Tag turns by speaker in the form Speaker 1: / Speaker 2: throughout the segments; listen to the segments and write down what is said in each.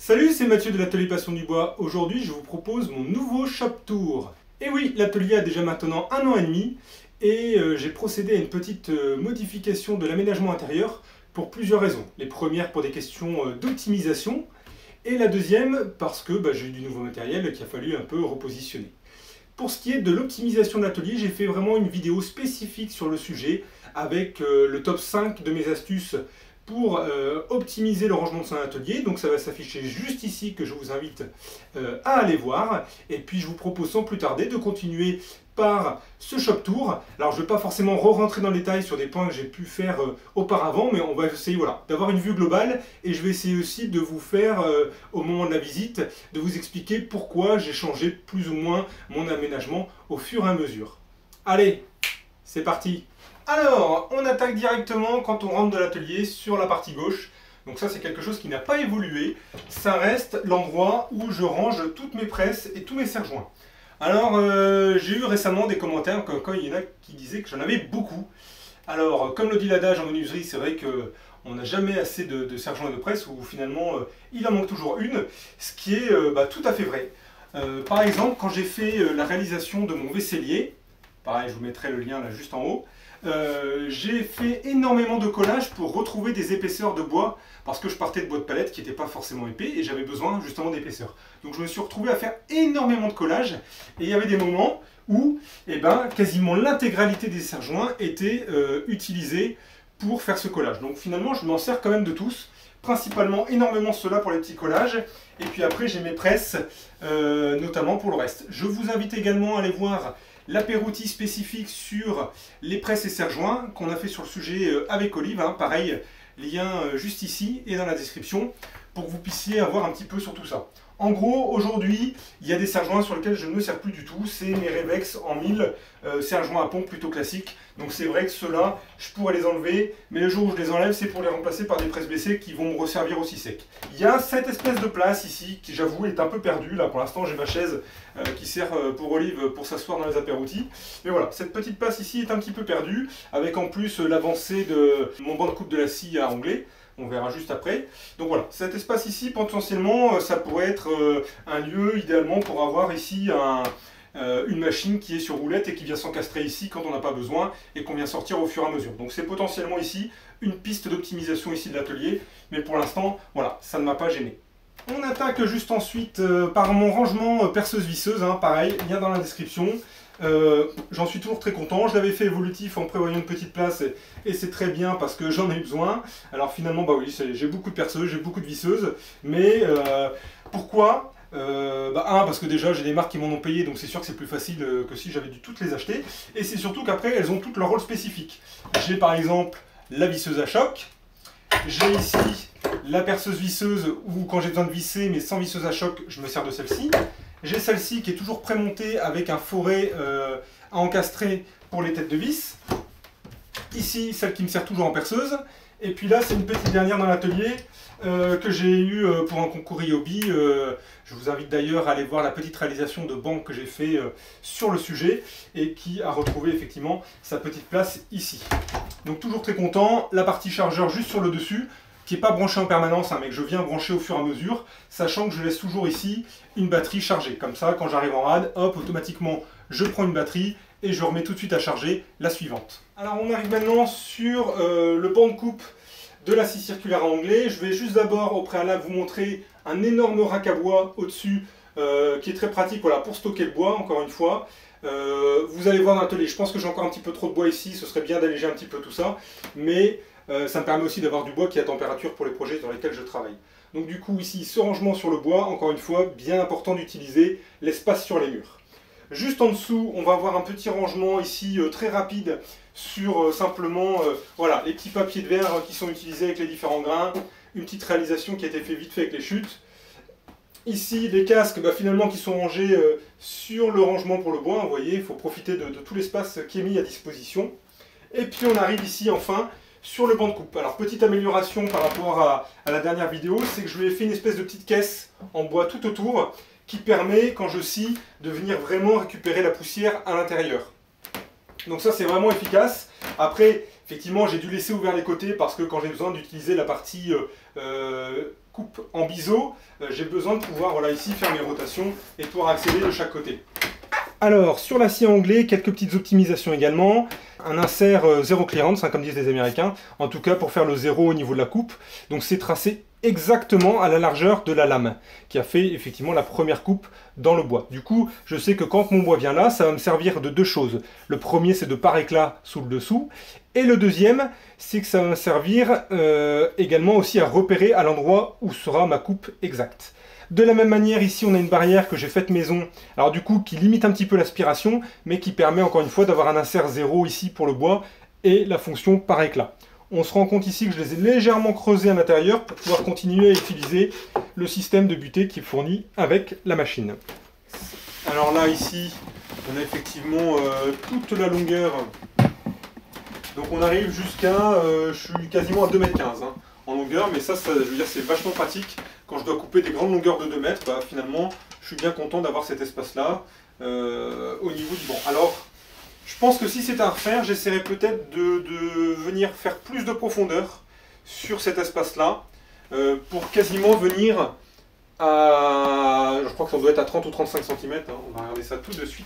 Speaker 1: Salut, c'est Mathieu de l'atelier Passion du Bois. Aujourd'hui, je vous propose mon nouveau shop tour. Et oui, l'atelier a déjà maintenant 1 an et demi et j'ai procédé à une petite modification de l'aménagement intérieur pour plusieurs raisons. Les premières pour des questions d'optimisation et la deuxième parce que j'ai eu du nouveau matériel qu'il a fallu un peu repositionner. Pour ce qui est de l'optimisation de l'atelier, j'ai fait vraiment une vidéo spécifique sur le sujet avec le top 5 de mes astuces pour optimiser le rangement de son atelier. Donc ça va s'afficher juste ici, que je vous invite à aller voir. Et puis je vous propose sans plus tarder de continuer par ce shop tour. Alors je ne vais pas forcément re-rentrer dans le détail sur des points que j'ai pu faire auparavant, mais on va essayer d'avoir une vue globale, et je vais essayer aussi de vous faire, au moment de la visite, de vous expliquer pourquoi j'ai changé plus ou moins mon aménagement au fur et à mesure. Allez, c'est parti! Alors, on attaque directement quand on rentre de l'atelier sur la partie gauche. Donc ça, c'est quelque chose qui n'a pas évolué. Ça reste l'endroit où je range toutes mes presses et tous mes serre-joints. Alors, j'ai eu récemment des commentaires quand il y en a qui disaient que j'en avais beaucoup. Alors, comme le dit l'adage en menuiserie, c'est vrai qu'on n'a jamais assez de serre-joints et de presse, où finalement, il en manque toujours une, ce qui est tout à fait vrai. Par exemple, quand j'ai fait la réalisation de mon vaisselier, pareil, je vous mettrai le lien là juste en haut, j'ai fait énormément de collage pour retrouver des épaisseurs de bois, parce que je partais de bois de palette qui n'était pas forcément épais et j'avais besoin justement d'épaisseur. Donc je me suis retrouvé à faire énormément de collage, et il y avait des moments où quasiment l'intégralité des serre-joints était utilisée pour faire ce collage. Donc finalement je m'en sers quand même de tous, principalement énormément ceux-là pour les petits collages, et puis après j'ai mes presses notamment pour le reste. Je vous invite également à aller voir l'apéroutil spécifique sur les presses et serre-joints qu'on a fait sur le sujet avec Olive, pareil, lien juste ici et dans la description pour que vous puissiez avoir un petit peu sur tout ça. En gros, aujourd'hui, il y a des serre-joints sur lesquels je ne me sers plus du tout, c'est mes Revex en 1000, serre-joints à pompe plutôt classiques. Donc c'est vrai que ceux-là, je pourrais les enlever, mais le jour où je les enlève, c'est pour les remplacer par des presses baissées qui vont me resservir aussi sec. Il y a cette espèce de place ici, qui j'avoue est un peu perdue. Là pour l'instant j'ai ma chaise qui sert pour Olive pour s'asseoir dans les apéroutis. Mais voilà, cette petite place ici est un petit peu perdue, avec en plus l'avancée de mon banc de coupe de la scie à onglet. On verra juste après. Donc voilà, cet espace ici, potentiellement, ça pourrait être un lieu idéalement pour avoir ici une machine qui est sur roulette et qui vient s'encastrer ici quand on n'a pas besoin et qu'on vient sortir au fur et à mesure. Donc c'est potentiellement ici une piste d'optimisation ici de l'atelier, mais pour l'instant, voilà, ça ne m'a pas gêné. On attaque juste ensuite par mon rangement perceuse-visseuse, pareil, lien dans la description. J'en suis toujours très content, je l'avais fait évolutif en prévoyant une petite place et c'est très bien parce que j'en ai eu besoin. Alors finalement oui, j'ai beaucoup de perceuses, j'ai beaucoup de visseuses, mais pourquoi parce que déjà j'ai des marques qui m'en ont payé, donc c'est sûr que c'est plus facile que si j'avais dû toutes les acheter, et c'est surtout qu'après elles ont toutes leur rôle spécifique. J'ai par exemple la visseuse à choc, j'ai ici la perceuse visseuse où quand j'ai besoin de visser mais sans visseuse à choc, je me sers de celle-ci. J'ai celle-ci qui est toujours prémontée avec un foret à encastrer pour les têtes de vis. Ici, celle qui me sert toujours en perceuse. Et puis là, c'est une petite dernière dans l'atelier que j'ai eue pour un concours Ryobi. Je vous invite d'ailleurs à aller voir la petite réalisation de banque que j'ai fait sur le sujet et qui a retrouvé effectivement sa petite place ici. Donc toujours très content. La partie chargeur juste sur le dessus, qui n'est pas branché en permanence, mais que je viens brancher au fur et à mesure, sachant que je laisse toujours ici une batterie chargée. Comme ça, quand j'arrive en rade, hop, automatiquement, je prends une batterie et je remets tout de suite à charger la suivante. Alors on arrive maintenant sur le banc de coupe de la scie circulaire à onglet. Je vais juste d'abord au préalable vous montrer un énorme rack à bois au-dessus, qui est très pratique pour stocker le bois, encore une fois. Vous allez voir dans l'atelier, je pense que j'ai encore un petit peu trop de bois ici, ce serait bien d'alléger un petit peu tout ça, mais ça me permet aussi d'avoir du bois qui est à température pour les projets dans lesquels je travaille. Donc du coup ici, ce rangement sur le bois, encore une fois, bien important d'utiliser l'espace sur les murs. Juste en dessous, on va avoir un petit rangement ici très rapide sur simplement les petits papiers de verre qui sont utilisés avec les différents grains, une petite réalisation qui a été faite vite fait avec les chutes. Ici, les casques finalement qui sont rangés sur le rangement pour le bois, vous voyez, il faut profiter de tout l'espace qui est mis à disposition. Et puis on arrive ici enfin sur le banc de coupe. Alors petite amélioration par rapport à la dernière vidéo, c'est que je lui ai fait une espèce de petite caisse en bois tout autour qui permet, quand je scie, de venir vraiment récupérer la poussière à l'intérieur. Donc ça c'est vraiment efficace. Après, effectivement, j'ai dû laisser ouvert les côtés parce que quand j'ai besoin d'utiliser la partie coupe en biseau, j'ai besoin de pouvoir voilà, ici faire mes rotations et pouvoir accéder de chaque côté. Alors, sur la scie à onglet, quelques petites optimisations également. Un insert zéro clearance, hein, comme disent les Américains, en tout cas pour faire le zéro au niveau de la coupe. Donc c'est tracé exactement à la largeur de la lame, qui a fait effectivement la première coupe dans le bois. Du coup, je sais que quand mon bois vient là, ça va me servir de deux choses. Le premier, c'est de par éclat sous le dessous. Et le deuxième, c'est que ça va me servir également aussi à repérer à l'endroit où sera ma coupe exacte. De la même manière, ici, on a une barrière que j'ai faite maison, alors du coup, qui limite un petit peu l'aspiration, mais qui permet encore une fois d'avoir un insert 0 ici pour le bois et la fonction par éclat. On se rend compte ici que je les ai légèrement creusés à l'intérieur pour pouvoir continuer à utiliser le système de butée qui est fourni avec la machine. Alors là, ici, on a effectivement toute la longueur. Donc on arrive jusqu'à, je suis quasiment à 2,15 m hein, en longueur, mais ça, je veux dire, c'est vachement pratique. Quand je dois couper des grandes longueurs de 2 mètres, bah, finalement, je suis bien content d'avoir cet espace-là au niveau du banc. Alors, je pense que si c'est à refaire, j'essaierai peut-être de venir faire plus de profondeur sur cet espace-là pour quasiment venir à... Je crois que ça doit être à 30 ou 35 cm. Hein. On va regarder ça tout de suite.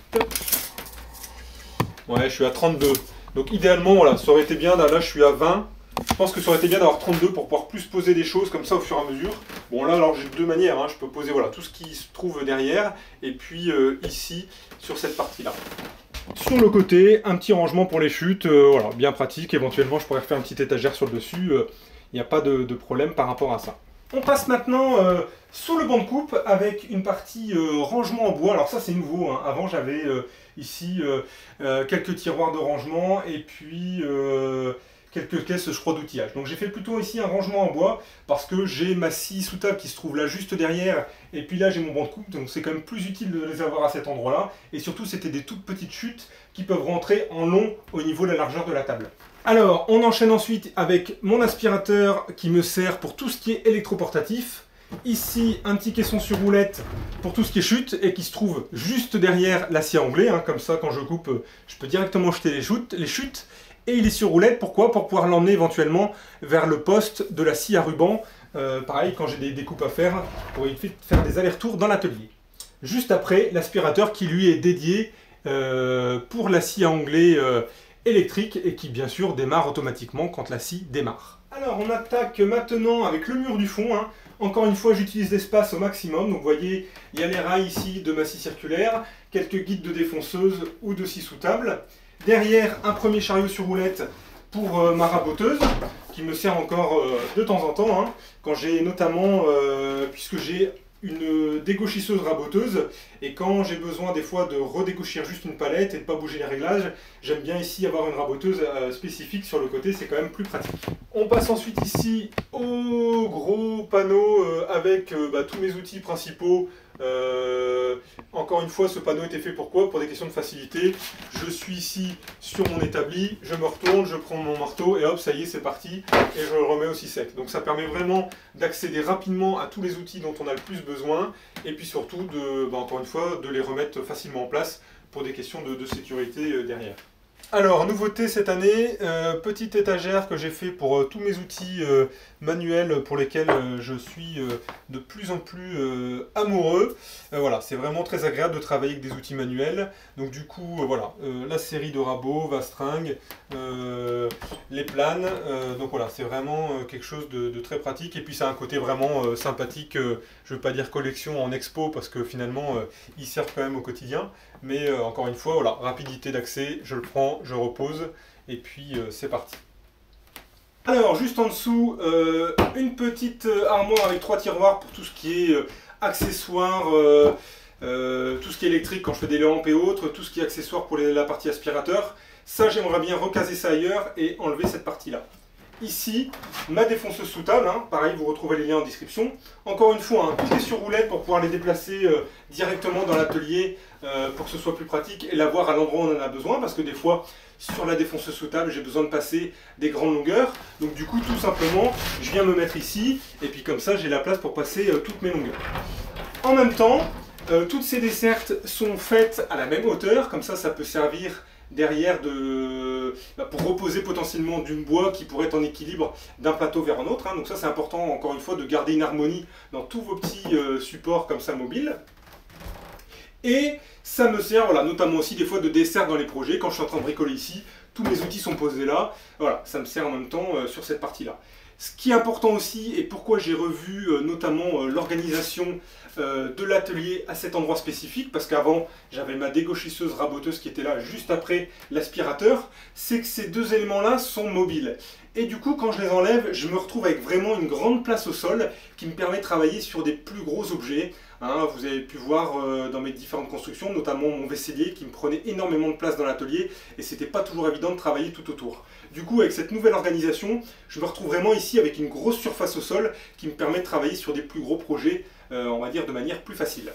Speaker 1: Ouais, je suis à 32. Donc idéalement, voilà, ça aurait été bien. Là, je suis à 20. Je pense que ça aurait été bien d'avoir 32 pour pouvoir plus poser des choses comme ça au fur et à mesure. Bon là, alors j'ai deux manières. Hein. Je peux poser voilà, tout ce qui se trouve derrière. Et puis ici, sur cette partie-là. Sur le côté, un petit rangement pour les chutes, voilà, bien pratique. Éventuellement, je pourrais faire une petite étagère sur le dessus. Il n'y a pas de problème par rapport à ça. On passe maintenant sous le banc de coupe avec une partie rangement en bois. Alors ça, c'est nouveau. Hein. Avant, j'avais ici quelques tiroirs de rangement et puis quelques caisses, je crois, d'outillage. Donc j'ai fait plutôt ici un rangement en bois parce que j'ai ma scie sous table qui se trouve là juste derrière et puis là j'ai mon banc de coupe, donc c'est quand même plus utile de les avoir à cet endroit-là. Et surtout, c'était des toutes petites chutes qui peuvent rentrer en long au niveau de la largeur de la table. Alors, on enchaîne ensuite avec mon aspirateur qui me sert pour tout ce qui est électroportatif. Ici, un petit caisson sur roulette pour tout ce qui est chute et qui se trouve juste derrière la scie à onglet. Hein. Comme ça, quand je coupe, je peux directement jeter les chutes. Et il est sur roulette, pourquoi? Pour pouvoir l'emmener éventuellement vers le poste de la scie à ruban. Pareil, quand j'ai des découpes à faire, pour éviter de faire des allers-retours dans l'atelier. Juste après, l'aspirateur qui lui est dédié pour la scie à onglet électrique et qui bien sûr démarre automatiquement quand la scie démarre. Alors on attaque maintenant avec le mur du fond. Hein. Encore une fois, j'utilise l'espace au maximum. Donc vous voyez, il y a les rails ici de ma scie circulaire, quelques guides de défonceuse ou de scie sous table. Derrière, un premier chariot sur roulette pour ma raboteuse, qui me sert encore de temps en temps, hein, quand j'ai notamment, puisque j'ai une dégauchisseuse raboteuse, et quand j'ai besoin des fois de redégauchir juste une palette et de ne pas bouger les réglages, j'aime bien ici avoir une raboteuse spécifique sur le côté, c'est quand même plus pratique. On passe ensuite ici au gros panneau avec tous mes outils principaux. Encore une fois, ce panneau était fait pour quoi? Pour des questions de facilité. Je suis ici sur mon établi, je me retourne, je prends mon marteau et hop, ça y est, c'est parti. Et je le remets aussi sec. Donc ça permet vraiment d'accéder rapidement à tous les outils dont on a le plus besoin. Et puis surtout, encore une fois, de les remettre facilement en place pour des questions de sécurité derrière. Alors, nouveauté cette année, petite étagère que j'ai fait pour tous mes outils manuels pour lesquels je suis de plus en plus amoureux. Voilà, c'est vraiment très agréable de travailler avec des outils manuels. Donc du coup, voilà, la série de rabots, Vastring, les planes. Donc voilà, c'est vraiment quelque chose de très pratique. Et puis ça a un côté vraiment sympathique, je ne veux pas dire collection en expo parce que finalement, ils servent quand même au quotidien. Mais encore une fois, voilà, rapidité d'accès, je le prends, je repose, et puis c'est parti. Alors, juste en dessous, une petite armoire avec 3 tiroirs pour tout ce qui est accessoires, tout ce qui est électrique quand je fais des lampes et autres, tout ce qui est accessoires pour la partie aspirateur. Ça, j'aimerais bien recaser ça ailleurs et enlever cette partie-là. Ici, ma défonceuse sous table, hein, pareil, vous retrouvez les liens en description. Encore une fois, tout est sur roulette pour pouvoir les déplacer directement dans l'atelier pour que ce soit plus pratique et l'avoir à l'endroit où on en a besoin, parce que des fois, sur la défonceuse sous table, j'ai besoin de passer des grandes longueurs. Donc du coup, tout simplement, je viens me mettre ici, et puis comme ça, j'ai la place pour passer toutes mes longueurs. En même temps, toutes ces dessertes sont faites à la même hauteur, comme ça peut servir derrière pour reposer potentiellement du bois qui pourrait être en équilibre d'un plateau vers un autre. Hein. Donc ça c'est important encore une fois de garder une harmonie dans tous vos petits supports comme ça mobiles. Et ça me sert voilà, notamment aussi des fois de dessert dans les projets. Quand je suis en train de bricoler ici, tous mes outils sont posés là. Voilà, ça me sert en même temps sur cette partie-là. Ce qui est important aussi, et pourquoi j'ai revu notamment l'organisation de l'atelier à cet endroit spécifique, parce qu'avant j'avais ma dégauchisseuse raboteuse qui était là juste après l'aspirateur, c'est que ces deux éléments-là sont mobiles. Et du coup, quand je les enlève, je me retrouve avec vraiment une grande place au sol qui me permet de travailler sur des plus gros objets. Hein, vous avez pu voir dans mes différentes constructions, notamment mon vaisselier qui me prenait énormément de place dans l'atelier et c'était pas toujours évident de travailler tout autour. Du coup, avec cette nouvelle organisation, je me retrouve vraiment ici avec une grosse surface au sol qui me permet de travailler sur des plus gros projets, on va dire de manière plus facile.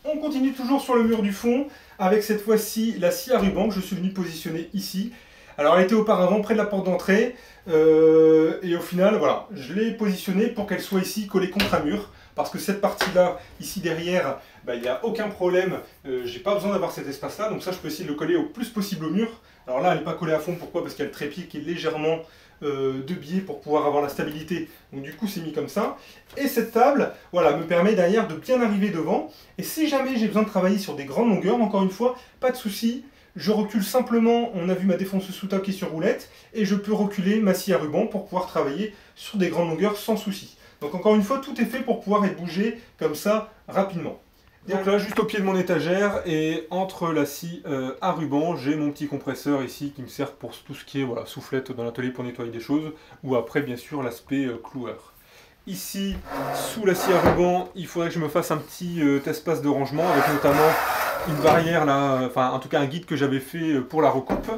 Speaker 1: On continue toujours sur le mur du fond avec cette fois-ci la scie à ruban que je suis venu positionner ici. Alors elle était auparavant près de la porte d'entrée et au final, voilà, je l'ai positionnée pour qu'elle soit ici collée contre un mur. Parce que cette partie-là, ici derrière, il n'y a aucun problème, j'ai pas besoin d'avoir cet espace-là, donc ça je peux essayer de le coller au plus possible au mur. Alors là, elle n'est pas collée à fond, pourquoi? Parce qu'il y a le trépied qui est légèrement de biais pour pouvoir avoir la stabilité, donc du coup c'est mis comme ça. Et cette table, voilà, me permet derrière de bien arriver devant, et si jamais j'ai besoin de travailler sur des grandes longueurs, encore une fois, pas de souci. Je recule simplement, on a vu ma défonceuse sous table qui est sur roulette, et je peux reculer ma scie à ruban pour pouvoir travailler sur des grandes longueurs sans souci. Donc encore une fois, tout est fait pour pouvoir être bougé comme ça rapidement. Donc là, juste au pied de mon étagère et entre la scie à ruban, j'ai mon petit compresseur ici qui me sert pour tout ce qui est voilà, soufflette dans l'atelier pour nettoyer des choses, ou après bien sûr l'aspect cloueur. Ici, sous la scie à ruban, il faudrait que je me fasse un petit espace de rangement avec notamment une barrière là, enfin en tout cas un guide que j'avais fait pour la recoupe.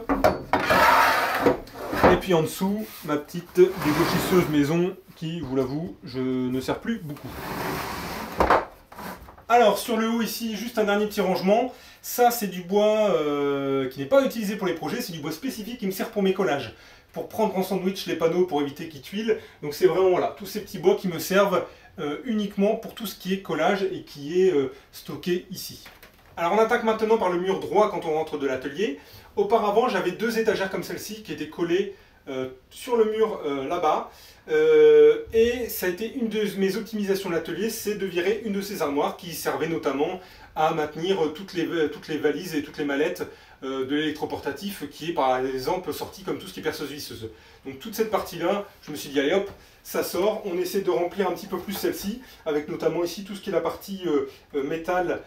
Speaker 1: Et puis en dessous, ma petite dégauchisseuse maison qui, je vous l'avoue, je ne sers plus beaucoup. Alors sur le haut ici, juste un dernier petit rangement. Ça c'est du bois qui n'est pas utilisé pour les projets, c'est du bois spécifique qui me sert pour mes collages. Pour prendre en sandwich les panneaux pour éviter qu'ils tuilent. Donc c'est vraiment voilà, tous ces petits bois qui me servent uniquement pour tout ce qui est collage et qui est stocké ici. Alors on attaque maintenant par le mur droit quand on rentre de l'atelier. Auparavant j'avais deux étagères comme celle-ci qui étaient collées sur le mur là-bas. Et ça a été une de mes optimisations de l'atelier, c'est de virer une de ces armoires qui servait notamment à maintenir toutes les valises et toutes les mallettes de l'électroportatif qui est par exemple sorti comme tout ce qui est perceuse visseuse. Donc toute cette partie-là, je me suis dit allez hop, ça sort, on essaie de remplir un petit peu plus celle-ci, avec notamment ici tout ce qui est la partie métal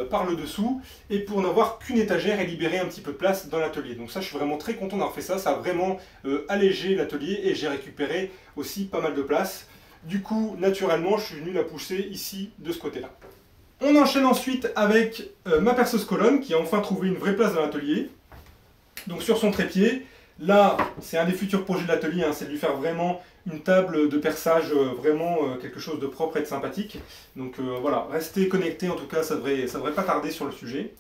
Speaker 1: par le dessous, et pour n'avoir qu'une étagère et libérer un petit peu de place dans l'atelier. Donc ça je suis vraiment très content d'avoir fait ça, ça a vraiment allégé l'atelier et j'ai récupéré aussi pas mal de place. Du coup naturellement je suis venu la pousser ici de ce côté-là. On enchaîne ensuite avec ma perceuse colonne qui a enfin trouvé une vraie place dans l'atelier. Donc sur son trépied, là c'est un des futurs projets de l'atelier, hein, c'est de lui faire vraiment une table de perçage, vraiment quelque chose de propre et de sympathique. Donc voilà, restez connectés en tout cas, ça devrait pas tarder sur le sujet.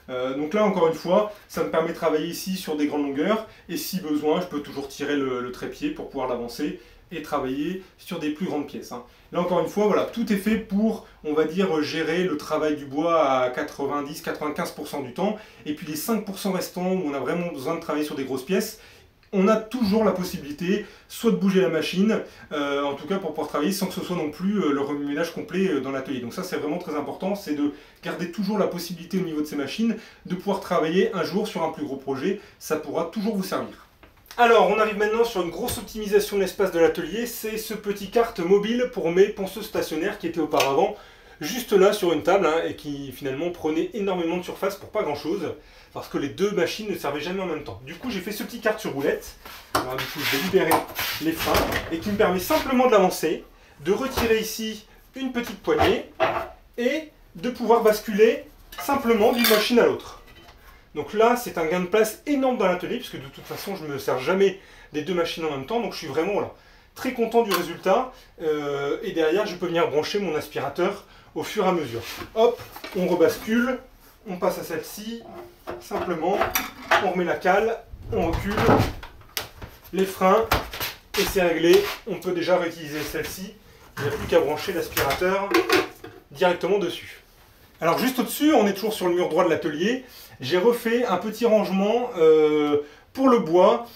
Speaker 1: Donc là encore une fois, ça me permet de travailler ici sur des grandes longueurs et si besoin je peux toujours tirer le trépied pour pouvoir l'avancer et travailler sur des plus grandes pièces. Hein. Là encore une fois, voilà, tout est fait pour, on va dire, gérer le travail du bois à 90-95% du temps. Et puis les 5% restants où on a vraiment besoin de travailler sur des grosses pièces, on a toujours la possibilité soit de bouger la machine, en tout cas pour pouvoir travailler sans que ce soit non plus le remue-ménage complet dans l'atelier. Donc ça c'est vraiment très important, c'est de garder toujours la possibilité au niveau de ces machines de pouvoir travailler un jour sur un plus gros projet, ça pourra toujours vous servir. Alors, on arrive maintenant sur une grosse optimisation de l'espace de l'atelier, c'est ce petit carte mobile pour mes ponceuses stationnaires qui était auparavant juste là sur une table hein, et qui finalement prenait énormément de surface pour pas grand chose parce que les deux machines ne servaient jamais en même temps. Du coup, j'ai fait ce petit carte sur roulette, alors du coup je vais libérer les freins et qui me permet simplement de l'avancer, de retirer ici une petite poignée et de pouvoir basculer simplement d'une machine à l'autre. Donc là, c'est un gain de place énorme dans l'atelier, puisque de toute façon, je ne me sers jamais des deux machines en même temps. Donc je suis vraiment là, très content du résultat. Et derrière, je peux venir brancher mon aspirateur au fur et à mesure. Hop, on rebascule, on passe à celle-ci, simplement, on remet la cale, on recule, les freins, et c'est réglé. On peut déjà réutiliser celle-ci. Il n'y a plus qu'à brancher l'aspirateur directement dessus. Alors juste au-dessus, on est toujours sur le mur droit de l'atelier. J'ai refait un petit rangement Pour le bois,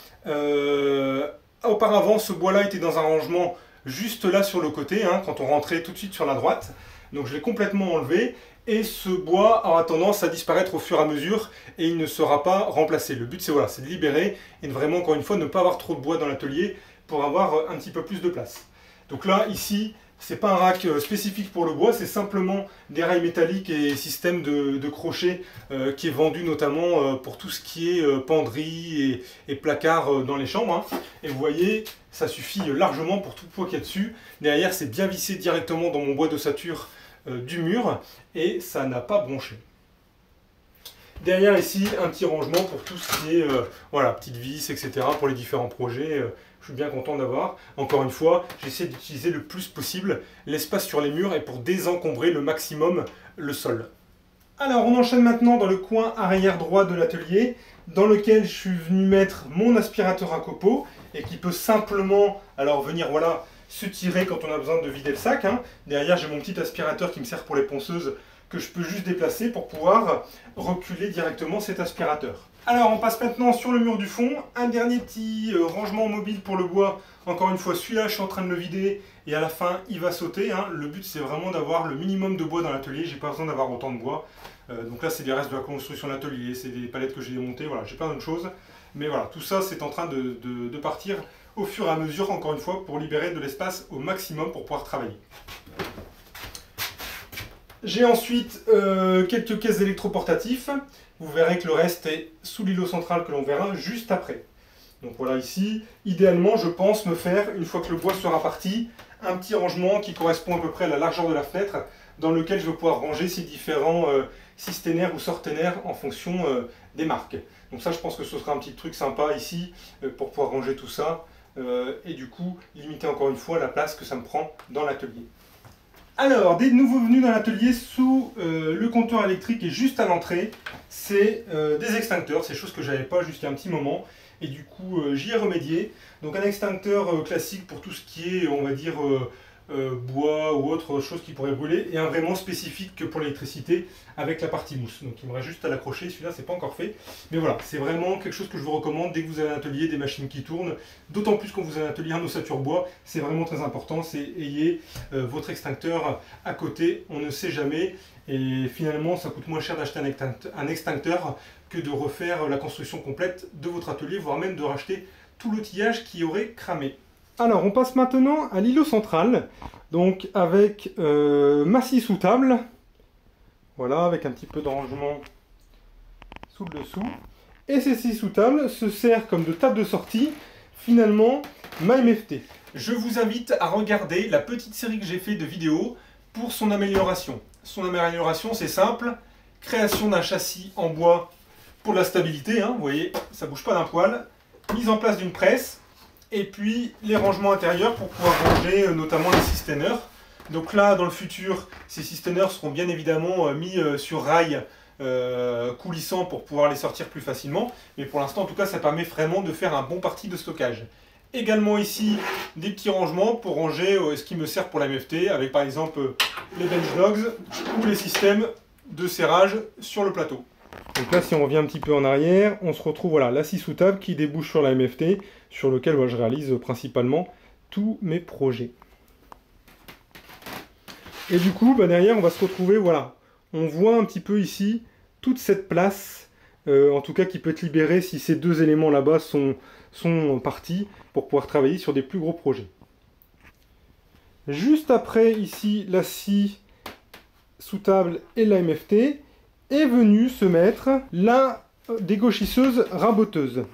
Speaker 1: auparavant ce bois-là était dans un rangement juste là sur le côté, hein, quand on rentrait tout de suite sur la droite. Donc je l'ai complètement enlevé et ce bois aura tendance à disparaître au fur et à mesure et il ne sera pas remplacé. Le but c'est voilà, de libérer et de vraiment encore une fois ne pas avoir trop de bois dans l'atelier pour avoir un petit peu plus de place. Donc là ici, c'est pas un rack spécifique pour le bois, c'est simplement des rails métalliques et système de crochet qui est vendu notamment pour tout ce qui est penderie et placard dans les chambres. Hein. Et vous voyez, ça suffit largement pour tout le poids qu'il y a dessus. Derrière, c'est bien vissé directement dans mon bois d'ossature du mur et ça n'a pas bronché. Derrière ici, un petit rangement pour tout ce qui est voilà, petites vis, etc. pour les différents projets. Je suis bien content d'avoir. Encore une fois, j'essaie d'utiliser le plus possible l'espace sur les murs et pour désencombrer le maximum le sol. Alors, on enchaîne maintenant dans le coin arrière droit de l'atelier, dans lequel je suis venu mettre mon aspirateur à copeaux et qui peut simplement alors venir voilà, se tirer quand on a besoin de vider le sac. Hein. Derrière, j'ai mon petit aspirateur qui me sert pour les ponceuses que je peux juste déplacer pour pouvoir reculer directement cet aspirateur. Alors on passe maintenant sur le mur du fond, un dernier petit rangement mobile pour le bois. Encore une fois, celui-là je suis en train de le vider et à la fin il va sauter. Hein. Le but c'est vraiment d'avoir le minimum de bois dans l'atelier, j'ai pas besoin d'avoir autant de bois. Donc là c'est des restes de la construction de l'atelier, c'est des palettes que j'ai démontées, voilà, j'ai plein d'autres choses. Mais voilà, tout ça c'est en train de partir au fur et à mesure, encore une fois, pour libérer de l'espace au maximum pour pouvoir travailler. J'ai ensuite quelques caisses d'électroportatifs. Vous verrez que le reste est sous l'îlot central que l'on verra juste après. Donc voilà ici, idéalement je pense me faire, une fois que le bois sera parti, un petit rangement qui correspond à peu près à la largeur de la fenêtre, dans lequel je vais pouvoir ranger ces différents systénaires ou sortenaires en fonction des marques. Donc ça je pense que ce sera un petit truc sympa ici pour pouvoir ranger tout ça et du coup limiter encore une fois la place que ça me prend dans l'atelier. Alors, des nouveaux venus dans l'atelier sous le compteur électrique et juste à l'entrée, c'est des extincteurs, c'est chose que je n'avais pas jusqu'à un petit moment, et du coup j'y ai remédié. Donc un extincteur classique pour tout ce qui est, on va dire, bois ou autre chose qui pourrait brûler, et un vraiment spécifique que pour l'électricité avec la partie mousse. Donc il me reste juste à l'accrocher, celui-là c'est pas encore fait. Mais voilà, c'est vraiment quelque chose que je vous recommande dès que vous avez un atelier, des machines qui tournent, d'autant plus quand vous avez un atelier en ossature bois, c'est vraiment très important, c'est ayez votre extincteur à côté, on ne sait jamais, et finalement ça coûte moins cher d'acheter un extincteur que de refaire la construction complète de votre atelier, voire même de racheter tout l'outillage qui aurait cramé. Alors, on passe maintenant à l'îlot central, donc avec ma scie sous table, voilà, avec un petit peu de rangement sous le dessous. Et ces scies sous table se servent comme de table de sortie, finalement, ma MFT. Je vous invite à regarder la petite série que j'ai fait de vidéos pour son amélioration. Son amélioration, c'est simple, création d'un châssis en bois pour la stabilité, hein, vous voyez, ça bouge pas d'un poil, mise en place d'une presse, et puis les rangements intérieurs pour pouvoir ranger notamment les systeners. Donc là, dans le futur, ces systeners seront bien évidemment mis sur rail coulissant pour pouvoir les sortir plus facilement. Mais pour l'instant, en tout cas, ça permet vraiment de faire un bon parti de stockage. Également ici, des petits rangements pour ranger ce qui me sert pour la MFT, avec par exemple les bench dogs ou les systèmes de serrage sur le plateau. Donc là, si on revient un petit peu en arrière, on se retrouve, voilà, la scie sous table qui débouche sur la MFT, sur lequel je réalise principalement tous mes projets. Et du coup, derrière, on va se retrouver, voilà, on voit un petit peu ici toute cette place, en tout cas qui peut être libérée si ces deux éléments là-bas sont partis pour pouvoir travailler sur des plus gros projets. Juste après, ici, la scie sous table et la MFT, est venue se mettre la dégauchisseuse raboteuse.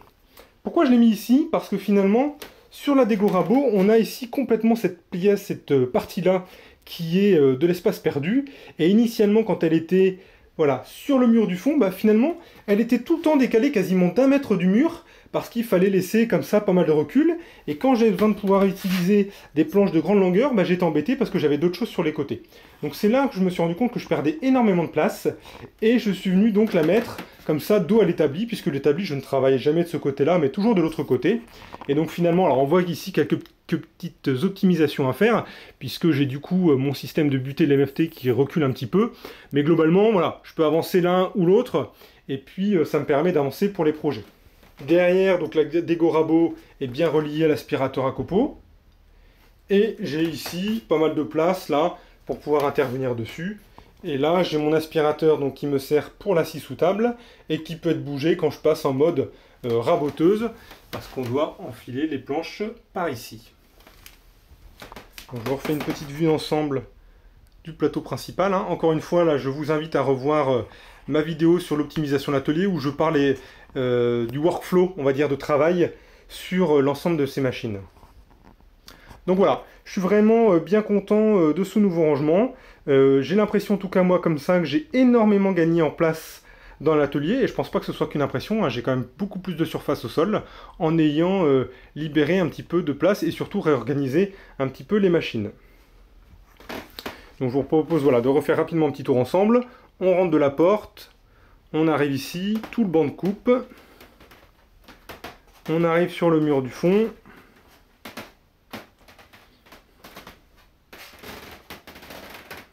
Speaker 1: Pourquoi je l'ai mis ici? Parce que finalement, sur la dégo rabot, on a ici complètement cette pièce, cette partie-là, qui est de l'espace perdu. Et initialement, quand elle était voilà, sur le mur du fond, finalement, elle était tout le temps décalée quasiment d'1 mètre du mur, parce qu'il fallait laisser comme ça pas mal de recul. Et quand j'avais besoin de pouvoir utiliser des planches de grande longueur, j'étais embêté parce que j'avais d'autres choses sur les côtés. Donc c'est là que je me suis rendu compte que je perdais énormément de place. Et je suis venu donc la mettre comme ça, dos à l'établi, puisque l'établi, je ne travaillais jamais de ce côté-là, mais toujours de l'autre côté. Et donc finalement, alors on voit ici quelques petites optimisations à faire, puisque j'ai du coup mon système de butée de l'MFT qui recule un petit peu. Mais globalement, voilà, je peux avancer l'un ou l'autre, et puis ça me permet d'avancer pour les projets. Derrière, donc la dégo rabot est bien reliée à l'aspirateur à copeaux. Et j'ai ici pas mal de place là pour pouvoir intervenir dessus. Et là, j'ai mon aspirateur donc, qui me sert pour la scie sous table et qui peut être bougé quand je passe en mode raboteuse parce qu'on doit enfiler les planches par ici. Donc, je vous refais une petite vue ensemble du plateau principal. Hein. Encore une fois, là, je vous invite à revoir ma vidéo sur l'optimisation de l'atelier où je parlais du workflow, on va dire, de travail sur l'ensemble de ces machines. Donc voilà, je suis vraiment bien content de ce nouveau rangement. J'ai l'impression, en tout cas moi comme ça, que j'ai énormément gagné en place dans l'atelier. Et je pense pas que ce soit qu'une impression, hein. J'ai quand même beaucoup plus de surface au sol en ayant libéré un petit peu de place et surtout réorganisé un petit peu les machines. Donc je vous propose voilà, de refaire rapidement un petit tour ensemble. On rentre de la porte, on arrive ici, tout le banc de coupe. On arrive sur le mur du fond.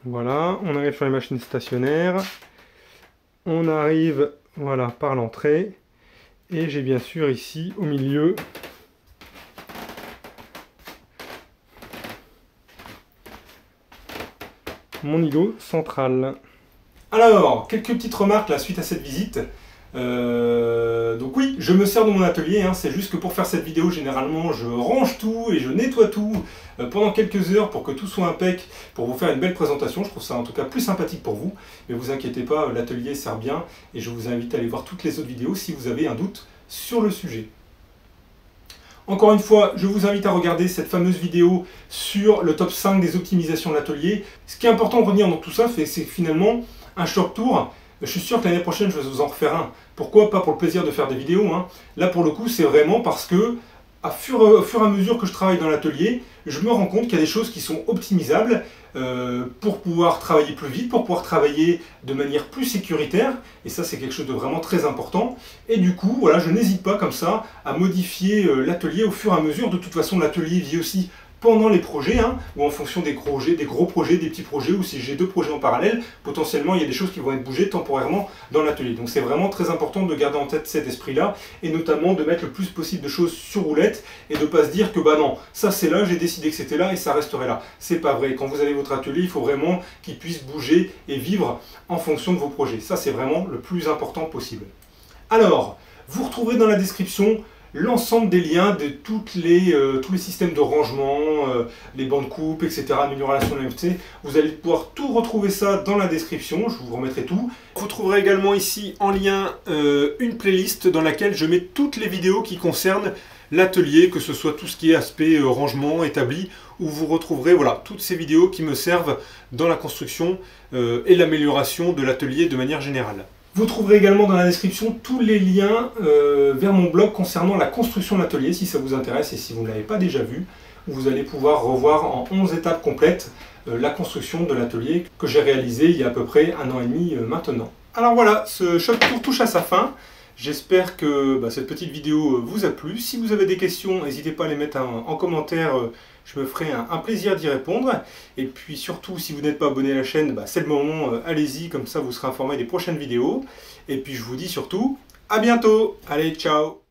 Speaker 1: Voilà, on arrive sur les machines stationnaires. On arrive voilà, par l'entrée. Et j'ai bien sûr ici au milieu mon îlot central. Alors, quelques petites remarques là, suite à cette visite. Donc oui, je me sers de mon atelier, hein, c'est juste que pour faire cette vidéo, généralement, je range tout et je nettoie tout pendant quelques heures pour que tout soit impec, pour vous faire une belle présentation. Je trouve ça en tout cas plus sympathique pour vous. Mais vous inquiétez pas, l'atelier sert bien et je vous invite à aller voir toutes les autres vidéos si vous avez un doute sur le sujet. Encore une fois, je vous invite à regarder cette fameuse vidéo sur le top 5 des optimisations de l'atelier. Ce qui est important de retenir dans tout ça, c'est que finalement, un shop tour, je suis sûr que l'année prochaine, je vais vous en refaire un. Pourquoi? Pas pour le plaisir de faire des vidéos. Hein. Là, pour le coup, c'est vraiment parce que, au fur et à mesure que je travaille dans l'atelier, je me rends compte qu'il y a des choses qui sont optimisables pour pouvoir travailler plus vite, pour pouvoir travailler de manière plus sécuritaire. Et ça, c'est quelque chose de vraiment très important. Et du coup, voilà, je n'hésite pas comme ça à modifier l'atelier au fur et à mesure. De toute façon, l'atelier vit aussi pendant les projets, hein, ou en fonction des gros projets, des petits projets, ou si j'ai deux projets en parallèle, potentiellement il y a des choses qui vont être bougées temporairement dans l'atelier. Donc c'est vraiment très important de garder en tête cet esprit-là, et notamment de mettre le plus possible de choses sur roulette, et de ne pas se dire que bah non, ça c'est là, j'ai décidé que c'était là, et ça resterait là. C'est pas vrai. Quand vous avez votre atelier, il faut vraiment qu'il puisse bouger et vivre en fonction de vos projets. Ça c'est vraiment le plus important possible. Alors, vous retrouverez dans la description l'ensemble des liens de tous les systèmes de rangement, les bancs de coupe, etc., amélioration de l'MFC. Vous allez pouvoir tout retrouver ça dans la description, je vous remettrai tout. Vous trouverez également ici en lien une playlist dans laquelle je mets toutes les vidéos qui concernent l'atelier, que ce soit tout ce qui est aspect rangement établi, où vous retrouverez voilà, toutes ces vidéos qui me servent dans la construction et l'amélioration de l'atelier de manière générale. Vous trouverez également dans la description tous les liens vers mon blog concernant la construction de l'atelier, si ça vous intéresse et si vous ne l'avez pas déjà vu, où vous allez pouvoir revoir en 11 étapes complètes la construction de l'atelier que j'ai réalisé il y a à peu près 1 an et demi maintenant. Alors voilà, ce shop tour touche à sa fin. J'espère que cette petite vidéo vous a plu. Si vous avez des questions, n'hésitez pas à les mettre en commentaire. Je me ferai un plaisir d'y répondre. Et puis surtout, si vous n'êtes pas abonné à la chaîne, c'est le moment. Allez-y, comme ça vous serez informé des prochaines vidéos. Et puis je vous dis surtout, à bientôt. Allez, ciao.